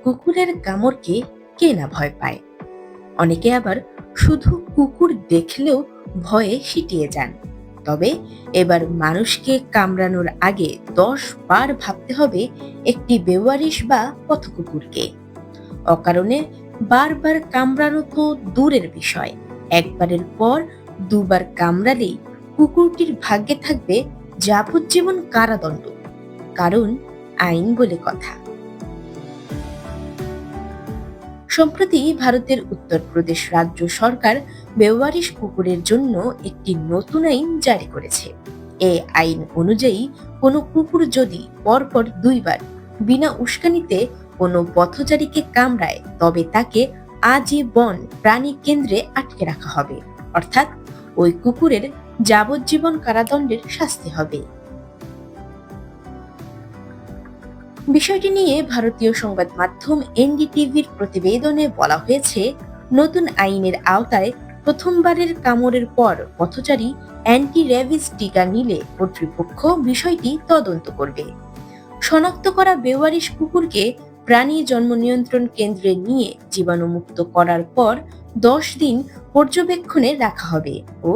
কুকুরের কামড়কে কে না ভয় পায়? অনেকে আবার শুধু কুকুর দেখলেও ভয়ে সিটিয়ে যান। তবে এবার মানুষকে কামড়ানোর আগে 10 বার ভাবতে হবে একটি বেওয়ারিশ বা পথকুকুরকে। অকারণে বারবার কামড়ানো তো দূরের বিষয়, একবারের পর দুবার কামড়ালেই কুকুরটির ভাগ্যে থাকবে যাবজ্জীবন কারাদণ্ড। কারণ আইন বলে কথা। সম্প্রতি ভারতের উত্তরপ্রদেশ রাজ্য সরকার বেওয়ারিশ কুকুরের জন্য একটি নতুন আইন জারি করেছে। এই আইন অনুযায়ী কোনো কুকুর যদি পরপর 2বার বিনা উস্কানিতে কোনো পথচারীকে কামড়ায়, তবে তাকে আজীবন প্রাণী কেন্দ্রে আটকে রাখা হবে। অর্থাৎ ওই কুকুরের যাবজ্জীবন কারাদণ্ডের শাস্তি হবে। বিষয়টি নিয়ে ভারতীয় সংবাদ মাধ্যম এনডিটিভির প্রতিবেদনে বলা হয়েছে, নতুন আইনের আওতায় প্রথমবারের কামড়ের পর পথচারী অ্যান্টি র্যাবিস টিকা নিলে কর্তৃপক্ষ বিষয়টি তদন্ত করবে। শনাক্ত করা বেওয়ারিশ কুকুরকে প্রাণী জন্ম নিয়ন্ত্রণ কেন্দ্রে নিয়ে জীবাণুমুক্ত করার পর 10 দিন পর্যবেক্ষণে রাখা হবে ও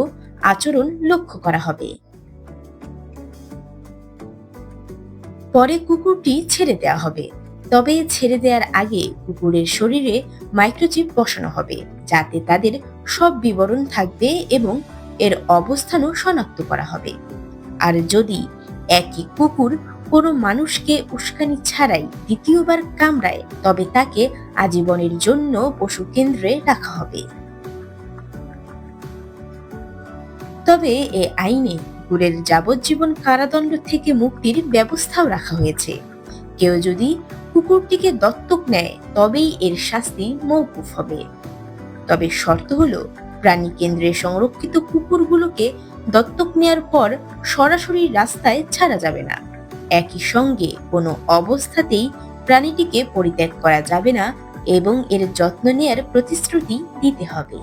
আচরণ লক্ষ্য করা হবে। পরে কুকুরটি ছেড়ে দেওয়া হবে। তবে ছেড়ে দেওয়ার আগে কুকুরের শরীরে মাইক্রোচিপ বসানো হবে, যাতে তাদের সব বিবরণ থাকবে এবং এর অবস্থানও শনাক্ত করা হবে। আর যদি একই কুকুর কোনো মানুষকে উস্কানি ছাড়াই দ্বিতীয়বার কামড়ায়, তবে তাকে আজীবনের জন্য পশু কেন্দ্রে রাখা হবে। তবে এ আইনে কুকুরের যাবজ্জীবন কারাদণ্ড থেকে মুক্তির ব্যবস্থাও রাখা হয়েছে। কেউ যদি কুকুরটিকে দত্তক নেয়, তবেই এর শাস্তি মওকুফ হবে। তবে শর্ত হলো, প্রাণী কেন্দ্রে সংরক্ষিত কুকুরগুলোকে দত্তক নেয়ার পর সরাসরি রাস্তায় ছাড়া যাবে না। একই সঙ্গে কোনো অবস্থাতেই প্রাণীটিকে পরিত্যাগ করা যাবে না এবং এর যত্ন নেয়ার প্রতিশ্রুতি দিতে হবে।